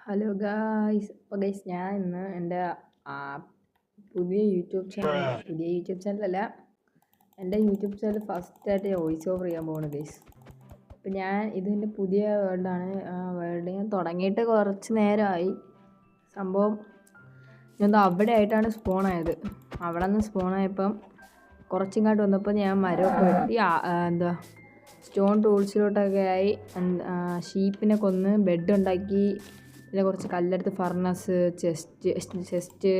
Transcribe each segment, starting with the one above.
Hello guys. അപ്പോൾ guys ഞാൻ ഇന്ന് എൻ്റെ പുതിയ യൂട്യൂബ് ചാനലല്ല, എൻ്റെ യൂട്യൂബ് ചാനൽ ഫസ്റ്റായിട്ട് ഞാൻ വോയിസ് ഓവർ ചെയ്യാൻ പോകുന്നു ഗൈസ്. അപ്പം ഞാൻ ഇതിൻ്റെ പുതിയ വേൾഡാണ്. വേൾഡ് ഞാൻ തുടങ്ങിയിട്ട് കുറച്ച് നേരമായി. സംഭവം ഞാൻ അവിടെ ആയിട്ടാണ് സ്പോണായത്. അവിടെ നിന്ന് സ്പോണായപ്പം കുറച്ചിങ്ങോട്ട് വന്നപ്പോൾ ഞാൻ മരമൊക്കെ വെട്ടി സ്റ്റോൺ ടൂൾസിലോട്ടൊക്കെ ആയി. ഷീപ്പിനെ കൊന്ന് ബെഡ് ഉണ്ടാക്കി. പിന്നെ കുറച്ച് കല്ലെടുത്ത് ഫർണസ്, ചെസ്റ്റ്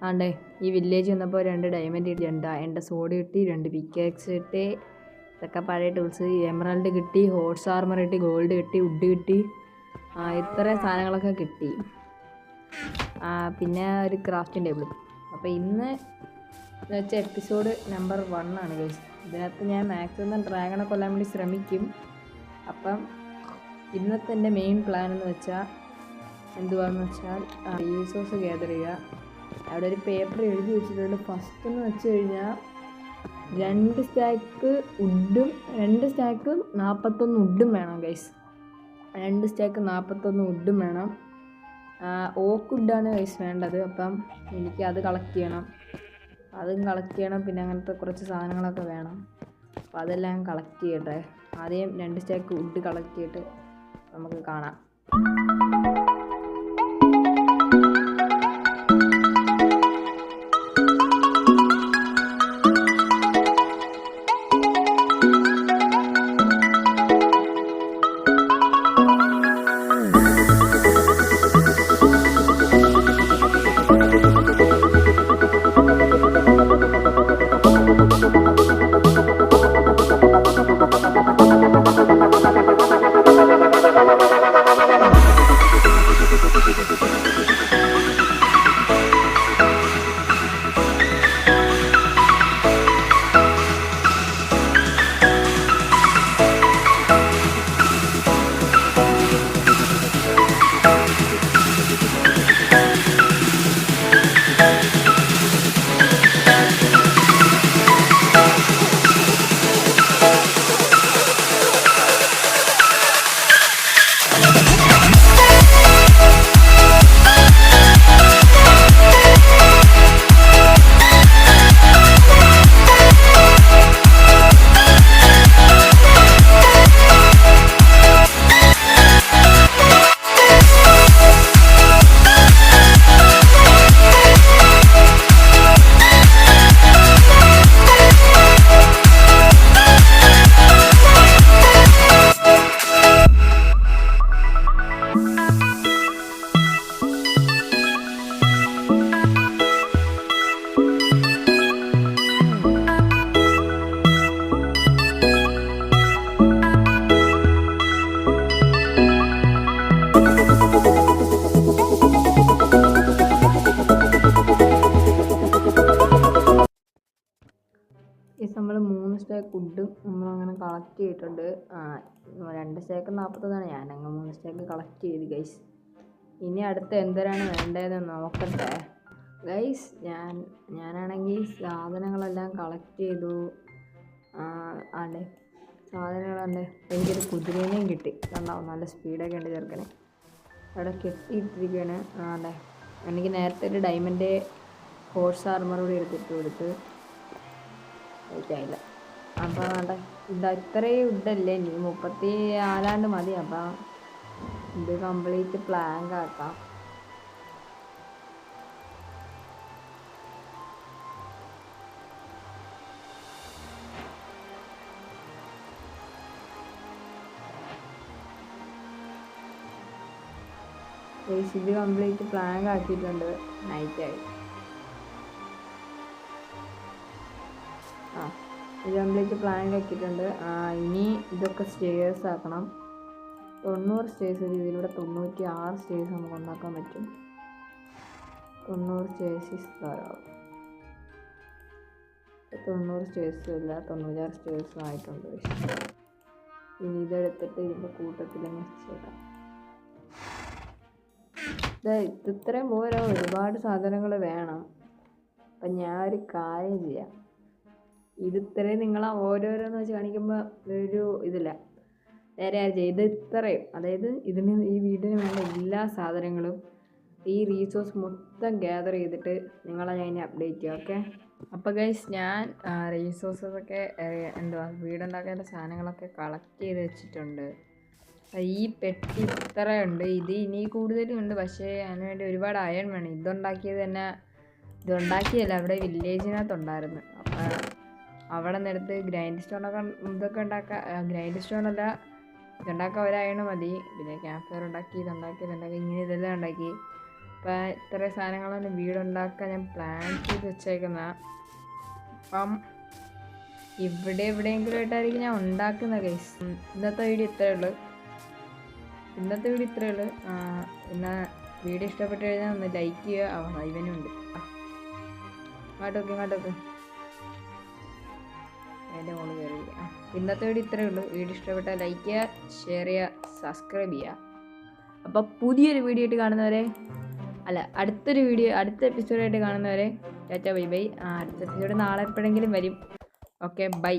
ആണ്ടേ ഈ വില്ലേജ് വന്നപ്പോൾ 2 ഡയമണ്ട് കിട്ടി, എൻ്റെ സോഡ് കിട്ടി, 2 പിക്കാക്സ് കിട്ടി. ഇതൊക്കെ പഴയ ടൂൾസ്. എമറൽഡ് കിട്ടി, ഹോഴ്സ് ആർമർ കിട്ടി, ഗോൾഡ് കിട്ടി, വുഡ് കിട്ടി. ഇത്ര സാധനങ്ങളൊക്കെ കിട്ടി. പിന്നെ ഒരു ക്രാഫ്റ്റിംഗ് ടേബിൾ. അപ്പോൾ ഇന്ന് വെച്ച എപ്പിസോഡ് നമ്പർ 1 ആണ് ഗൈസ്. ഇതിനകത്ത് ഞാൻ മാക്സിമം ഡ്രാഗണെ കൊല്ലാൻ വേണ്ടി ശ്രമിക്കും. അപ്പം ഇന്നത്തെ എൻ്റെ മെയിൻ പ്ലാൻ എന്ന് വെച്ചാൽ എന്തുവാന്ന് വെച്ചാൽ റിസോഴ്സ് ഗ്യാദർ ചെയ്യുക. അവിടെ ഒരു പേപ്പർ എഴുതി വെച്ചിട്ടുണ്ട്. ഫസ്റ്റ് എന്ന് വെച്ച് കഴിഞ്ഞാൽ 2 സ്റ്റാക്ക് വുഡും 2 സ്റ്റാക്ക് 41 വുഡും വേണം ഗൈസ്. 2 സ്റ്റാക്ക് 41 വുഡും വേണം. ഓക്ക് വുഡാണ് ഗൈസ് വേണ്ടത്. അപ്പം എനിക്ക് അത് കളക്ട് ചെയ്യണം. അതും കളക്ട് ചെയ്യണം. പിന്നെ അങ്ങനത്തെ കുറച്ച് സാധനങ്ങളൊക്കെ വേണം. അപ്പോൾ അതെല്ലാം കളക്ട് ചെയ്യട്ടെ. ആദ്യം 2 സ്റ്റാക്ക് വുഡ് കളക്ട് ചെയ്തിട്ട് നമുക്ക് കാണാം. നമ്മൾ 3 സ്റ്റാക്ക് വുഡും നമ്മളങ്ങനെ കളക്ട് ചെയ്തിട്ടുണ്ട്. 2 സ്റ്റാക്ക് 41 ഞാനങ്ങ് 3 സ്റ്റാക്ക് കളക്ട് ചെയ്ത് ഗൈസ്. ഇനി അടുത്ത് എന്തരാണ് വേണ്ടതെന്ന് നോക്കട്ടെ ഗൈസ്. ഞാനാണെങ്കിൽ സാധനങ്ങളെല്ലാം കളക്ട് ചെയ്തു. ആണ്ടേ സാധനങ്ങളുണ്ട്. എനിക്കൊരു കുതിരേനെയും കിട്ടി. കണ്ടാവും, നല്ല സ്പീഡൊക്കെ ഉണ്ട് ചെറുക്കനെ. അവിടെ കെട്ടിയിട്ടിരിക്കുകയാണ്. ആണ്ടേ എനിക്ക് നേരത്തെ ഒരു ഡയമണ്ട് ഹോഴ്സ് ആർമർ കൂടി എടുത്തിട്ട് കൊടുത്ത് ഇല്ല. അപ്പോൾ വേണ്ട ഇത്രയും ഇതല്ലേ, ഇനി 34 മതി. അപ്പം ഇത് കംപ്ലീറ്റ് പ്ലാങ്ക് ആക്കാം. ഇത് കംപ്ലീറ്റ് പ്ലാങ്ക് ആക്കിയിട്ടുണ്ട്. നൈറ്റായി. ഇത് കംപ്ലീറ്റ് പ്ലാങ്ക് ആക്കിയിട്ടുണ്ട്. ഇനി ഇതൊക്കെ സ്റ്റേഴ്സ് ആക്കണം. 90 സ്റ്റേഴ്സ്. ഇതിലൂടെ 96 സ്റ്റേഴ്സ് നമുക്ക് ഉണ്ടാക്കാൻ പറ്റും. 90 സ്റ്റേഴ്സ് ധാരാളം. 90 സ്റ്റേഴ്സും ഇല്ല, 96 സ്റ്റേഴ്സും ആയിട്ടുണ്ട്. ഇനി ഇതെടുത്തിട്ട് ഇതിൻ്റെ കൂട്ടത്തിലങ്ങ് വെച്ചേക്കാം. ഇത്രയും പോരാ, ഒരുപാട് സാധനങ്ങൾ വേണം. അപ്പം ഞാൻ ഒരു കാര്യം ചെയ്യാം. ഇത് ഇത്രയും നിങ്ങളെ ഓരോരോന്ന് വെച്ച് കാണിക്കുമ്പോൾ ഒരു ഇതില്ല. നേരെ ഇത് ഇത്രയും, അതായത് ഈ വീടിന് വേണ്ട എല്ലാ സാധനങ്ങളും ഈ റീസോഴ്സ് മൊത്തം ഗ്യാദർ ചെയ്തിട്ട് നിങ്ങളെ ഞാൻ അപ്ഡേറ്റ് ചെയ്യാം. ഓക്കെ, അപ്പോൾ ഗൈസ് ഞാൻ റീസോഴ്സസൊക്കെ എന്തുവാ വീടുണ്ടാക്കേണ്ട സാധനങ്ങളൊക്കെ കളക്ട് ചെയ്ത് വെച്ചിട്ടുണ്ട്. ഈ പെട്ടി ഇത്രയുണ്ട്, ഇത് ഇനി കൂടുതലും ഉണ്ട്. പക്ഷേ അതിന് വേണ്ടി ഒരുപാട് അയൺ വേണം. ഇതുണ്ടാക്കിയതല്ല, അവിടെ വില്ലേജിനകത്തുണ്ടായിരുന്നു. അപ്പം അവിടെ നിന്നെടുത്ത് ഗ്രൈൻഡ് സ്റ്റോണൊക്കെ ഇതൊക്കെ ഉണ്ടാക്കാൻ, ഗ്രൈൻഡ് സ്റ്റോണല്ല ഇതുണ്ടാക്കാൻ ഒരയണ് മതി. പിന്നെ ക്യാമ്പ് ഫയർ ഉണ്ടാക്കി ഇതുണ്ടാക്കി ഇങ്ങനെ ഇതെല്ലാം ഉണ്ടാക്കി. അപ്പം ഇത്രയും സാധനങ്ങളാണ് വീടുണ്ടാക്കാൻ ഞാൻ പ്ലാൻ ചെയ്ത് വെച്ചേക്കുന്നത്. അപ്പം എവിടെയെങ്കിലും ആയിട്ടായിരിക്കും ഞാൻ ഉണ്ടാക്കുന്നത് ഗൈസ്. ഇന്നത്തെ വീഡിയോ ഇത്രയേ ഉള്ളൂ. പിന്നെ വീഡിയോ ഇഷ്ടപ്പെട്ട് കഴിഞ്ഞാൽ ഒന്ന് ലൈക്ക് ചെയ്യുക. ഇവനുണ്ട് ഇങ്ങോട്ടൊക്കെ എൻ്റെ മോള് കയറി. ഇന്നത്തെ വീഡിയോ ഇത്രയേ ഉള്ളൂ. വീഡിയോ ഇഷ്ടപ്പെട്ടാൽ ലൈക്ക് ചെയ്യുക, ഷെയർ ചെയ്യുക, സബ്സ്ക്രൈബ് ചെയ്യുക. അപ്പോൾ പുതിയൊരു വീഡിയോ ആയിട്ട് കാണുന്നവരെ, അടുത്ത എപ്പിസോഡായിട്ട് കാണുന്നവരെ ടാറ്റ ബൈ ബൈ. അടുത്ത എപ്പിസോഡ് നാളെ എപ്പോഴെങ്കിലും വരും. Okay, by.